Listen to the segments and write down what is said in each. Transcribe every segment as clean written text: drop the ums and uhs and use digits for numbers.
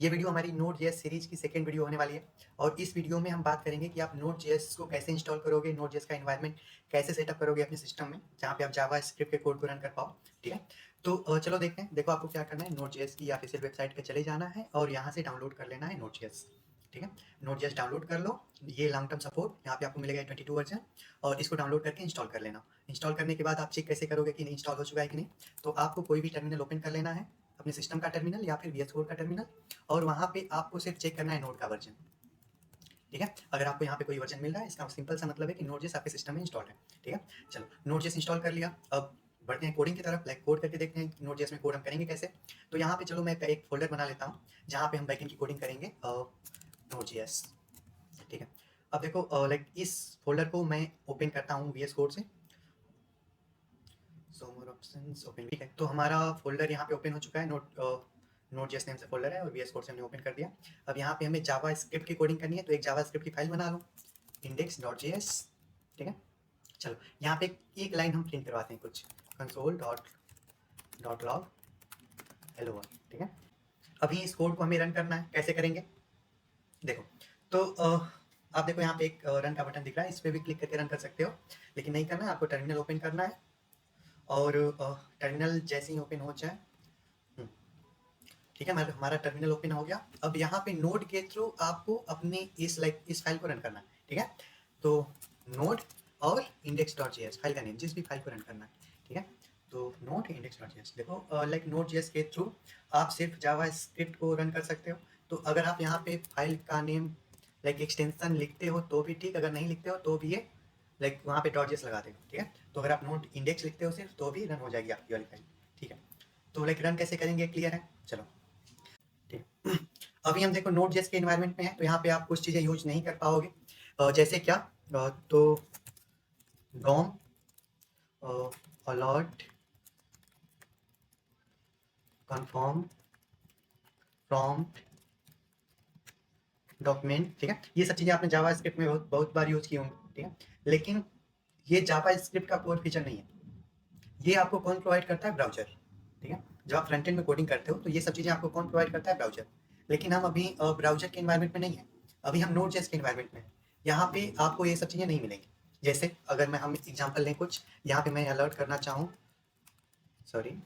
ये वीडियो हमारी Node.js series की सेकंड वीडियो होने वाली है और इस वीडियो में हम बात करेंगे कि आप Node.js को कैसे इंस्टॉल करोगे, Node.js का एनवायरनमेंट कैसे सेटअप करोगे अपने सिस्टम में, जहाँ पे आप जावा स्क्रिप्ट के कोड को रन कर पाओ। ठीक है, तो चलो देखते हैं। देखो आपको क्या करना है, Node.js की ऑफिशियल वेबसाइट पे चले जाना है और यहाँ से डाउनलोड कर लेना है Node.js। ठीक है, Node.js डाउनलोड कर लो। ये लॉन्ग टर्म सपोर्ट यहाँ पे आपको मिलेगा 22 वर्जन, और इसको डाउनलोड करके इंस्टॉल कर लेना। इंस्टॉल करने के बाद आप चेक कैसे करोगे कि नहीं इंस्टॉल हो चुका है कि नहीं, तो आपको कोई भी टर्मिनल ओपन कर लेना है, अपने सिस्टम का टर्मिनल या फिर VS कोड का टर्मिनल, और वहाँ पे आपको सिर्फ चेक करना है नोड का वर्जन। ठीक है, अगर आपको यहाँ पे कोई वर्जन मिल रहा है, इसका सिंपल सा मतलब है कि Node.js आपके सिस्टम में इंस्टॉल है। ठीक है, चलो Node.js इंस्टॉल कर लिया। अब बढ़ते हैं कोडिंग की तरफ, लाइक कोड करके देखते हैं Node.js में कोड हम करेंगे कैसे। तो यहाँ पे चलो मैं एक फोल्डर बना लेता हूँ जहाँ पे हम बैकएंड की कोडिंग करेंगे Node.js। ठीक है, अब देखो लाइक इस फोल्डर को मैं ओपन करता हूँ VS कोड से। सो मोर ऑप्शंस ओपन। ठीक है, तो हमारा फोल्डर यहाँ पे ओपन हो चुका है। Node.js नेम से फोल्डर है और VS कोड से हमने ओपन कर दिया। अब यहाँ पे हमें जावा स्क्रिप्ट की कोडिंग करनी है, तो एक जावा स्क्रिप्ट की फाइल बना लो, index.js। ठीक है, चलो यहाँ पे एक लाइन हम प्रिंट करवाते हैं कुछ, console dot log hello world. ठीक है, अभी इस कोड को हमें रन करना है, कैसे करेंगे देखो। तो आप देखो यहाँ पे एक रन का बटन दिख रहा है, इस पर भी क्लिक करके रन कर सकते हो, लेकिन नहीं करना है, आपको टर्मिनल ओपन करना है। और टर्मिनल जैसे ही ओपन हो जाए, ठीक है, मतलब हमारा टर्मिनल ओपन हो गया। अब यहाँ पे नोड के थ्रू आपको अपनी इस फाइल को रन करना है। ठीक है, तो नोड और index.js फाइल का नेम, जिस भी फाइल को रन करना है। ठीक है, तो नोड index.js देखो, लाइक Node.js के थ्रू आप सिर्फ जावा स्क्रिप्ट को रन कर सकते हो। तो अगर आप यहाँ पे फाइल का नेम लाइक एक्सटेंशन लिखते हो तो भी ठीक, अगर नहीं लिखते हो तो भी ये लाइक वहाँ पे .js लगा देगा। ठीक है, तो अगर आप नोड इंडेक्स लिखते हो सिर्फ तो भी रन हो जाएगी आपकी वाली फाइल। ठीक है, तो लाइक रन कैसे करेंगे क्लियर है, चलो। ठीक, अभी हम देखो Node.js के एनवायरनमेंट में है, तो यहाँ पे आप कुछ चीज़ें यूज नहीं कर पाओगे, जैसे क्या, तो डोम अलर्ट कन्फर्म प्रॉम्प्ट डॉक्यूमेंट। ठीक है, ये सब चीज़ें आपने जावा स्क्रिप्ट में बहुत बहुत बार यूज की होंगी। ठीक है, लेकिन ये जावा स्क्रिप्ट का कोर फीचर नहीं है, ये आपको कौन प्रोवाइड करता है, ब्राउजर। ठीक है, जब आप फ्रंट एंड में कोडिंग करते हो तो ये सब चीज़ें आपको कौन प्रोवाइड करता है, ब्राउजर। लेकिन हम अभी ब्राउजर के एनवायरनमेंट में नहीं है, अभी हम Node.js के एनवायरनमेंट में है। यहाँ पे आपको ये सब चीज़ें नहीं मिलेंगी। जैसे अगर हम एग्जांपल लें कुछ, यहाँ पे मैं अलर्ट करना चाहूँ, सॉरी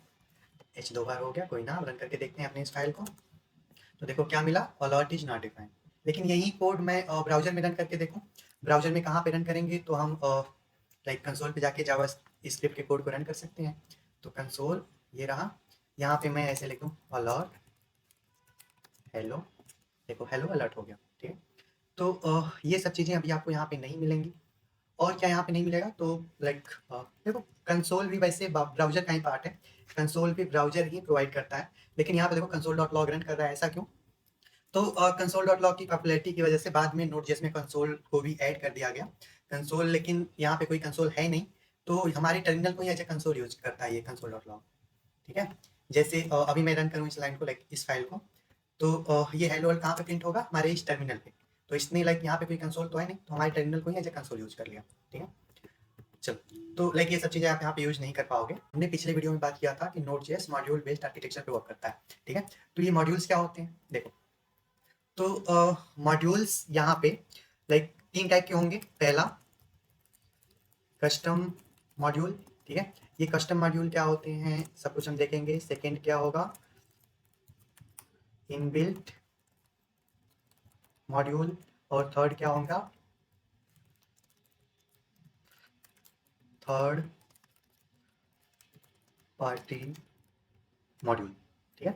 H 2 बार हो गया, कोई ना, रन करके देखते हैं अपने इस फाइल को। तो देखो क्या मिला, अलर्ट इज नॉट डिफाइंड। लेकिन यही कोड मैं ब्राउजर में रन करके देखूँ, ब्राउजर में कहाँ पे रन करेंगे, तो हम लाइक कंसोल पे जाके जावा स्क्रिप्ट के कोड को रन कर सकते हैं। तो कंसोल ये रहा, यहाँ पे मैं ऐसे लिख दूँ अलर्ट हेलो, देखो हेलो अलर्ट हो गया। ठीक है, तो ये सब चीज़ें अभी आपको यहाँ पे नहीं मिलेंगी। और क्या यहाँ पे नहीं मिलेगा, तो लाइक देखो कंसोल भी वैसे ब्राउजर का ही पार्ट है, कंसोल भी ब्राउजर ही प्रोवाइड करता है। लेकिन यहाँ पे देखो कंसोल डॉट लॉग रन कर रहा है, ऐसा क्यों, तो कंसोल डॉट लॉग की पॉपुलैरिटी की वजह से बाद में Node.js में कंसोल को भी ऐड कर दिया गया कंसोल, लेकिन यहाँ पे कोई कंसोल है नहीं, तो हमारे टर्मिनल को ही एज ए कंसोल यूज करता है ये कंसोल डॉट लॉग। ठीक है, जैसे अभी मैं रन करूँ इस लाइन को, लाइक इस फाइल को, तो ये हेलो वर्ल्ड कहाँ पे प्रिंट होगा, हमारे इस टर्मिनल पे। तो इसने लाइक यहाँ पे कोई कंसोल तो है नहीं, तो हमारे टर्मिनल को ही एज ए कंसोल यूज कर लिया। ठीक है, चलो, तो लाइक ये सब चीज़ें आप यहाँ पे यूज नहीं कर पाओगे। हमने पिछले वीडियो में बात किया था कि Node.js मॉड्यूल बेस्ड आर्किटेक्चर पे वर्क करता है। ठीक है, तो ये मॉड्यूल्स क्या होते हैं देखो, तो मॉड्यूल्स यहाँ पे लाइक तीन टाइप के होंगे। पहला कस्टम मॉड्यूल। ठीक है, ये कस्टम मॉड्यूल क्या होते हैं सब कुछ हम देखेंगे। सेकंड क्या होगा, इनबिल्ट मॉड्यूल, और थर्ड क्या होगा, थर्ड पार्टी मॉड्यूल। ठीक है,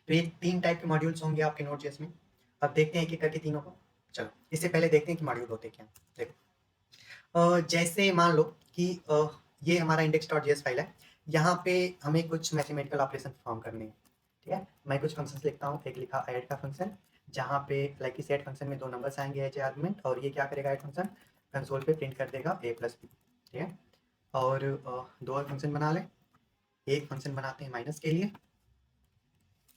तो ये तीन टाइप के मॉड्यूल्स होंगे आपके Node.js में। अब देखते हैं एक एक करके तीनों को। चलो इससे पहले देखते हैं कि मॉड्यूल होते क्या। देखो जैसे मान लो कि ये हमारा index.js फाइल है, यहाँ पे हमें कुछ मैथमेटिकल ऑपरेशन परफॉर्म करने हैं। ठीक है, मैं कुछ फंक्शंस लिखता हूँ, एक लिखा ऐड का फंक्शन, जहाँ पे लाइक इस ऐड फंक्शन में दो नंबर्स आएंगे एज आर्गुमेंट, और ये क्या करेगा ऐड फंक्शन, कंसोल पे प्रिंट कर देगा a प्लस बी। ठीक है, और दो और फंक्शन बना ले, एक फंक्शन बनाते हैं माइनस के लिए,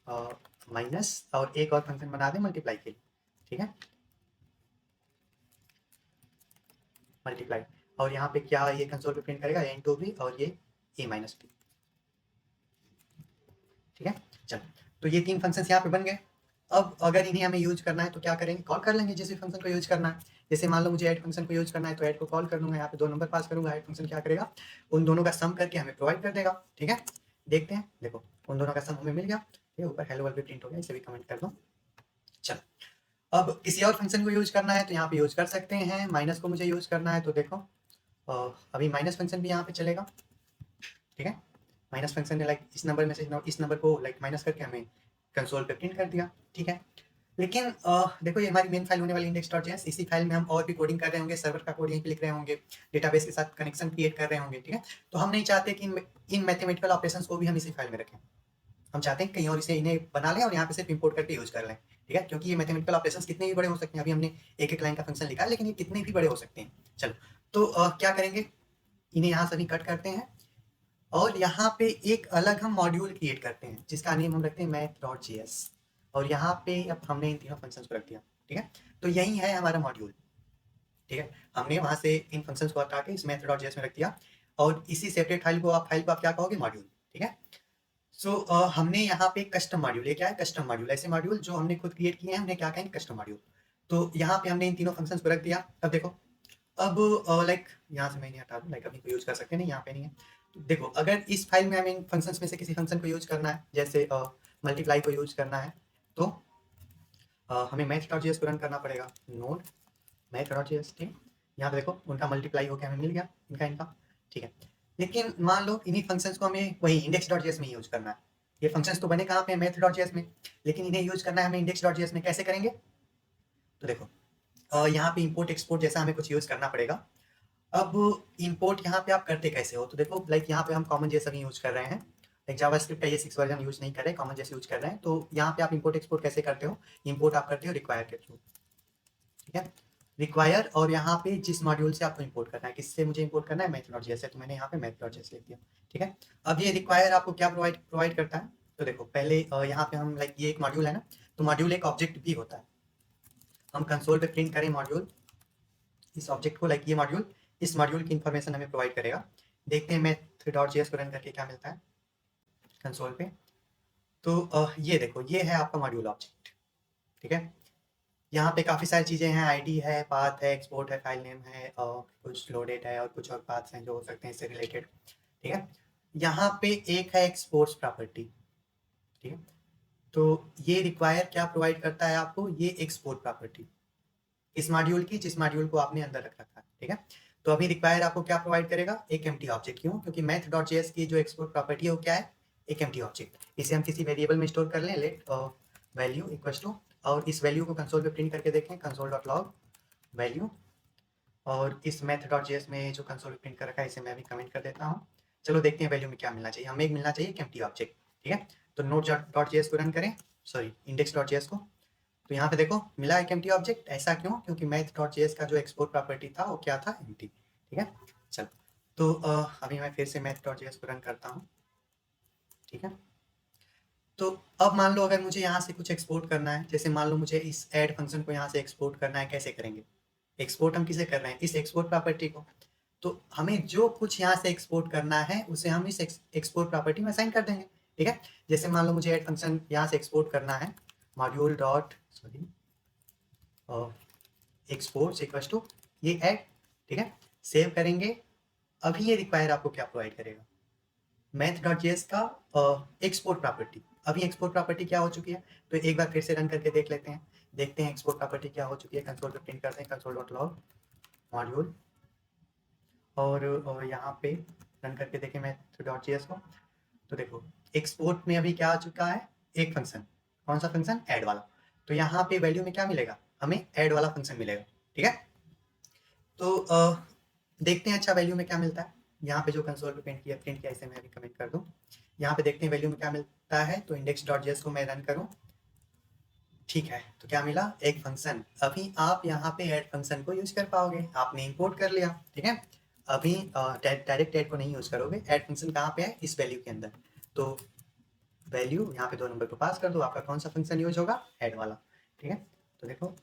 माइनस, और एक और फंक्शन बना दें मल्टीप्लाई के लिए। ठीक है, मल्टीप्लाई, और यहाँ पे क्या ये कंसोल पे प्रिंट करेगा एन टू बी, और ये ए माइनस बी। ठीक है, चलो, तो ये तीन फंक्शंस यहाँ पे बन गए। अब अगर इन्हें हमें यूज करना है तो क्या करेंगे, कॉल कर लेंगे जिस भी फंक्शन को यूज करना है। जैसे मान लो मुझे ऐड फंक्शन को यूज करना है तो ऐड को कॉल कर लूंगा, यहाँ पे 2 नंबर पास करूंगा, ऐड फंक्शन क्या करेगा, उन दोनों का सम करके हमें प्रोवाइड कर देगा। ठीक है, देखते हैं, देखो उन दोनों का सम हमें मिल गया, ये ऊपर हेलो वर्ल्ड भी प्रिंट हो गया, इसे भी कमेंट कर दो। चलो, अब किसी और फंक्शन को यूज करना है तो यहाँ पे यूज कर सकते हैं। माइनस को मुझे यूज करना है तो देखो अभी माइनस फंक्शन भी यहाँ पे चलेगा। ठीक है, माइनस फंक्शन ने लाइक इस नंबर में से इस नंबर को लाइक माइनस करके हमें कंसोल पे प्रिंट कर दिया। ठीक है, लेकिन देखो ये हमारी मेन फाइल होने वाली index.js, इसी फाइल में हम और भी कोडिंग कर रहे होंगे, सर्वर का कोड यहीं पे लिख रहे होंगे, डेटाबेस के साथ कनेक्शन क्रिएट कर रहे होंगे। ठीक है, तो हम नहीं चाहते कि इन मैथमेटिकल ऑपरेशंस को भी हम इसी फाइल में रखें, हम चाहते हैं कहीं और इसे इन्हें बना लें और यहाँ पे सिर्फ इंपोर्ट करके यूज कर लें। ठीक है, क्योंकि ये मैथमेटिकल ऑपरेशंस कितने भी बड़े हो सकते हैं, अभी हमने एक एक लाइन का फंक्शन लिखा है लेकिन ये कितने भी बड़े हो सकते हैं। चलो, तो क्या करेंगे, इन्हें यहाँ सभी कट करते हैं और यहाँ पे एक अलग हम मॉड्यूल क्रिएट करते हैं जिसका नेम हम रखते हैं math.js, और यहाँ पे अब हमने इन तीनों फंक्शंस को रख दिया। ठीक है, तो यही है हमारा मॉड्यूल। ठीक है, हमने वहाँ से इन फंक्शंस को हटा के इस math.js में रख दिया और इसी सेपरेट फाइल को आप क्या कहोगे, मॉड्यूल। ठीक है, सो हमने यहाँ पे कस्टम मॉड्यूल, ये क्या है, कस्टम मॉड्यूल, ऐसे मॉड्यूल जो हमने खुद क्रिएट किए हैं हमने क्या कहेंगे, कस्टम मॉड्यूल। तो यहाँ पे हमने इन तीनों फंक्शंस को रख दिया। अब देखो, अब लाइक यहाँ से मैं इन्हें हटा दूँ, लाइक अभी को यूज कर सकते हैं, नहीं यहाँ पे नहीं है। तो देखो, अगर इस फाइल में हमें इन फंक्शंस में से किसी फंक्शन को यूज करना है, जैसे मल्टीप्लाई को यूज करना है, तो हमें math.js को रन करना पड़ेगा, नोड math.js। ठीक है, यहाँ पे देखो उनका मल्टीप्लाई होकर हमें मिल गया, इनका। ठीक है, लेकिन मान लो इन्हीं फंक्शंस को हमें वही index.js में यूज करना है। ये फंक्शंस तो बने कहाँ पे, math.js में, लेकिन इन्हें यूज करना है हमें index.js में। कैसे करेंगे, तो देखो यहाँ पे इंपोर्ट एक्सपोर्ट जैसा हमें कुछ यूज करना पड़ेगा। अब इंपोर्ट यहाँ पे आप करते कैसे हो, तो देखो लाइक यहाँ पे हम कॉमन जेएस अभी यूज कर रहे हैं, लाइक जावास्क्रिप्ट का ये 6 वर्जन यूज नहीं कर रहे, कॉमन जेएस यूज कर रहे हैं। तो यहाँ पे आप इंपोर्ट एक्सपोर्ट कैसे करते हो, इंपोर्ट आप करते हो रिक्वायर के थ्रू। ठीक है, रिक्वायर, और यहाँ पे जिस मॉड्यूल से आपको इंपोर्ट करना है, किससे मुझे इंपोर्ट करना है, math.js है, तो मैंने यहाँ पे math.js लिख दिया। ठीक है, अब ये रिक्वायर आपको क्या प्रोवाइड करता है, तो देखो पहले यहाँ पे हम लाइक ये एक मॉड्यूल है ना, तो मॉड्यूल एक ऑब्जेक्ट भी होता है। हम कंसोल पे प्रिंट करें मॉड्यूल, इस ऑब्जेक्ट को, लाइक ये मॉड्यूल, इस मॉड्यूल की इन्फॉर्मेशन हमें प्रोवाइड करेगा। देखते हैं math.js को रन करके क्या मिलता है कंसोल पे। तो ये देखो, ये है आपका मॉड्यूल ऑब्जेक्ट। ठीक है, यहाँ पे काफ़ी सारी चीज़ें हैं, आईडी है, पाथ है, एक्सपोर्ट है, फाइल नेम है, और कुछ लोडेड है और कुछ और पाथ्स हैं जो हो सकते हैं इससे रिलेटेड। ठीक है, यहाँ पे एक है एक्सपोर्ट्स प्रॉपर्टी। ठीक है, तो ये रिक्वायर क्या प्रोवाइड करता है आपको, ये एक्सपोर्ट प्रॉपर्टी इस मॉड्यूल की, जिस मॉड्यूल को आपने अंदर रख रखा है। ठीक है, तो अभी रिक्वायर आपको क्या प्रोवाइड करेगा, एक एम्प्टी ऑब्जेक्ट। क्यों, क्योंकि math.js की जो एक्सपोर्ट प्रॉपर्टी है वो क्या है, एक एम्प्टी ऑब्जेक्ट। इसे हम किसी वेरिएबल में स्टोर कर लें, लेट वैल्यू इक्वल टू, और इस वैल्यू को कंसोल पे प्रिंट करके देखें, console.log वैल्यू, और इस math.js में जो कंसोल पे प्रिंट कर रखा है इसे मैं भी कमेंट कर देता हूँ। चलो देखते हैं वैल्यू में क्या मिलना चाहिए, हमें एक मिलना चाहिए एक एम्प्टी ऑब्जेक्ट। ठीक है, तो node.js को रन करें, सॉरी index.js को, तो यहाँ पे देखो मिला एक एम्प्टी ऑब्जेक्ट। ऐसा क्यों, क्योंकि math.js का जो एक्सपोर्ट प्रॉपर्टी था वो क्या था, एम्प्टी। ठीक है, चलो, तो अभी मैं फिर से math.js को रन करता हूँ। ठीक है, तो अब मान लो अगर मुझे यहाँ से कुछ एक्सपोर्ट करना है, जैसे मान लो मुझे इस ऐड फंक्शन को यहाँ से एक्सपोर्ट करना है, कैसे करेंगे, एक्सपोर्ट हम किसे कर रहे हैं, इस एक्सपोर्ट प्रॉपर्टी को। तो हमें जो कुछ यहाँ से एक्सपोर्ट करना है उसे हम इस एक्सपोर्ट प्रॉपर्टी में असाइन कर देंगे। ठीक है, जैसे मान लो मुझे ऐड फंक्शन यहाँ से एक्सपोर्ट करना है, module dot sorry exports equal to ये ऐड। ठीक है, सेव करेंगे। अभी ये रिक्वायर आपको क्या प्रोवाइड करेगा, math.js का एक्सपोर्ट प्रॉपर्टी। अभी एक्सपोर्ट प्रॉपर्टी क्या हो चुकी है, तो एक बार फिर से रन करके देख लेते हैं, देखते हैं एक्सपोर्ट प्रॉपर्टी क्या हो चुकी है। कंसोल पे प्रिंट करते हैं console.log मॉड्यूल, और यहाँ पे रन करके देखें math.js को, तो देखो एक्सपोर्ट में अभी क्या आ चुका है, एक फंक्शन। कौन सा फंक्शन, ऐड वाला। तो यहाँ पे वैल्यू में क्या मिलेगा, हमें ऐड वाला फंक्शन मिलेगा। ठीक है, तो देखते हैं अच्छा वैल्यू में क्या मिलता है। यहाँ पे जो कंसोल पे प्रिंट किया इसे मैं अभी कमेंट कर दूँ। यहाँ पे देखते हैं वैल्यू में क्या मिलता है, तो index.js को मैं रन करूँ। ठीक है, तो क्या मिला, एक फंक्शन। अभी आप यहाँ पे ऐड फंक्शन को यूज कर पाओगे, आपने इंपोर्ट कर लिया। ठीक है, अभी डायरेक्ट ऐड को नहीं यूज करोगे, ऐड फंक्शन कहाँ पे है, इस वैल्यू के अंदर। तो वैल्यू यहाँ पे 2 नंबर को पास कर दो, आपका कौन सा फंक्शन यूज होगा, ऐड वाला। ठीक है, तो देखो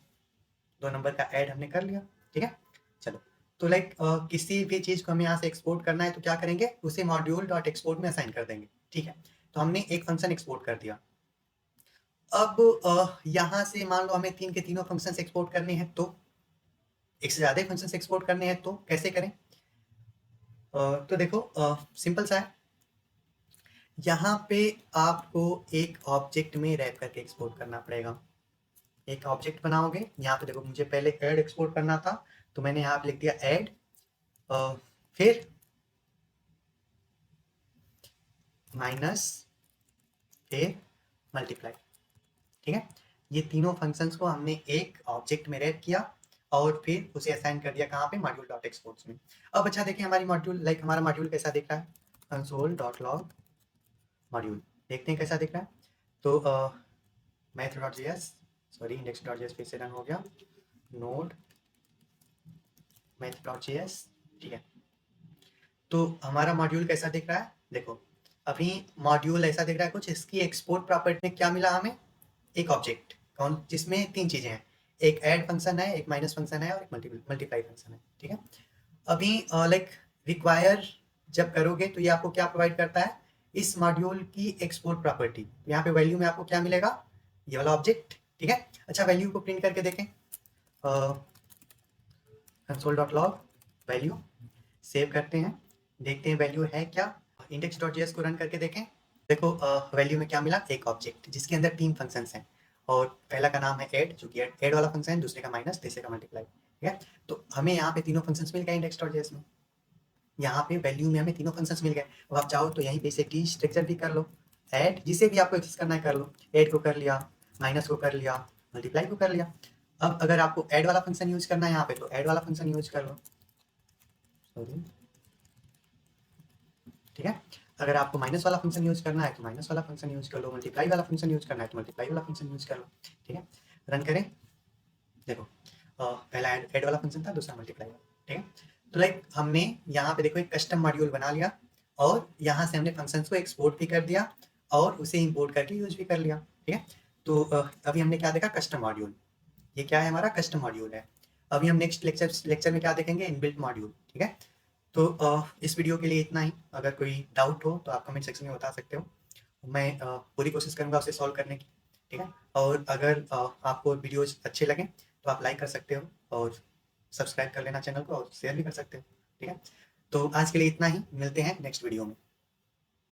2 नंबर का ऐड हमने कर लिया। ठीक है, चलो, तो लाइक किसी भी चीज़ को हमें यहाँ से एक्सपोर्ट करना है तो क्या करेंगे, उसे मॉड्यूल डॉट एक्सपोर्ट में असाइन कर देंगे। ठीक है, तो हमने एक फंक्शन एक्सपोर्ट कर दिया। अब यहाँ से मान लो हमें 3 के तीनों फंक्शंस एक्सपोर्ट करने हैं, तो एक से ज़्यादा फंक्शंस एक्सपोर्ट करने हैं तो कैसे करें? तो देखो सिंपल सा है, यहाँ पे आपको एक ऑब्जेक्ट में रैप करके एक्सपोर्ट करना पड़ेगा। एक ऑब्जेक्ट बनाओगे, यहाँ पे देखो मुझे पहले ऐड एक्सपोर्ट करना था, तो मैंने यहाँ पे लिख दिया ऐड, फिर माइनस, फिर मल्टीप्लाई। ठीक है, ये तीनों फंक्शंस को हमने एक ऑब्जेक्ट में रैप किया और फिर उसे असाइन कर दिया कहाँ पे, मॉड्यूल डॉट एक्सपोर्ट्स में। अब अच्छा देखें हमारी मॉड्यूल, हमारा मॉड्यूल कैसा दिख रहा है, कंसोल डॉट लॉग मॉड्यूल, देखते हैं कैसा दिख रहा है। तो math dot JS, sorry index dot JS फिर से रन हो गया, नोड मैथ डॉट जेएस। ठीक है, तो हमारा मॉड्यूल कैसा दिख रहा है, देखो अभी मॉड्यूल ऐसा दिख रहा है कुछ। इसकी एक्सपोर्ट प्रॉपर्टी में क्या मिला हमें, एक ऑब्जेक्ट कौन, जिसमें 3 चीजें हैं, एक ऐड फंक्शन है, एक माइनस फंक्शन है और एक मल्टीप्लाई फंक्शन है। ठीक है, अभी रिक्वायर जब करोगे तो ये आपको क्या प्रोवाइड करता है, इस मॉड्यूल की एक्सपोर्ट प्रॉपर्टी। यहाँ पे वैल्यू में आपको क्या मिलेगा, ये वाला ऑब्जेक्ट। ठीक है, अच्छा वैल्यू को प्रिंट करके देखें, console dot log value, save करते हैं, देखते हैं वैल्यू है क्या, इंडेक्स डॉट जेएस को रन करके देखें। देखो वैल्यू में क्या मिला, एक ऑब्जेक्ट जिसके अंदर 3 फंक्शंस हैं, और पहला का नाम है ऐड, जो कि ऐड वाला फंक्शन है, दूसरे का माइनस, तीसरे का मल्टीप्लाई। ठीक है, तो हमें यहाँ पे तीनों फंक्शंस मिल गए इंडेक्स डॉट जेएस में, यहाँ पे वैल्यू में हमें तीनों फंक्शंस मिल गए। अब आप चाहो तो यहीं पे इसे टी स्ट्रक्चर भी कर लो, ऐड जिसे भी आपको एक्सेस करना है कर लो, ऐड को कर लिया, माइनस को कर लिया, मल्टीप्लाई को कर लिया। अब अगर आपको ऐड वाला फंक्शन यूज करना है यहाँ पे, तो ऐड वाला फंक्शन यूज कर लो, सॉरी। ठीक है, अगर आपको माइनस वाला फंक्शन यूज करना है तो माइनस वाला फंक्शन यूज कर लो, मल्टीप्लाई वाला फंक्शन यूज करना है तो मल्टीप्लाई वाला फंक्शन यूज कर लो। ठीक है, रन करें, देखो पहला ऐड वाला फंक्शन था, दूसरा मल्टीप्लाई वाला। ठीक है, तो हमने यहाँ पे देखो एक कस्टम मॉड्यूल बना लिया, और यहाँ से हमने फंक्शंस को एक्सपोर्ट भी कर दिया और उसे इंपोर्ट करके यूज भी कर लिया। ठीक है, तो अभी हमने क्या देखा, कस्टम मॉड्यूल, ये क्या है, हमारा कस्टम मॉड्यूल है। अभी हम नेक्स्ट लेक्चर में क्या देखेंगे, इनबिल्ट मॉड्यूल। ठीक है, तो इस वीडियो के लिए इतना ही। अगर कोई डाउट हो तो आप कमेंट सेक्शन में बता सकते हो, मैं पूरी कोशिश करूँगा उसे सॉल्व करने की। ठीक है, और अगर आपको वीडियोज अच्छे लगें तो आप लाइक कर सकते हो और सब्सक्राइब कर लेना चैनल को, और शेयर भी कर सकते हो। ठीक है, तो आज के लिए इतना ही, मिलते हैं नेक्स्ट वीडियो में।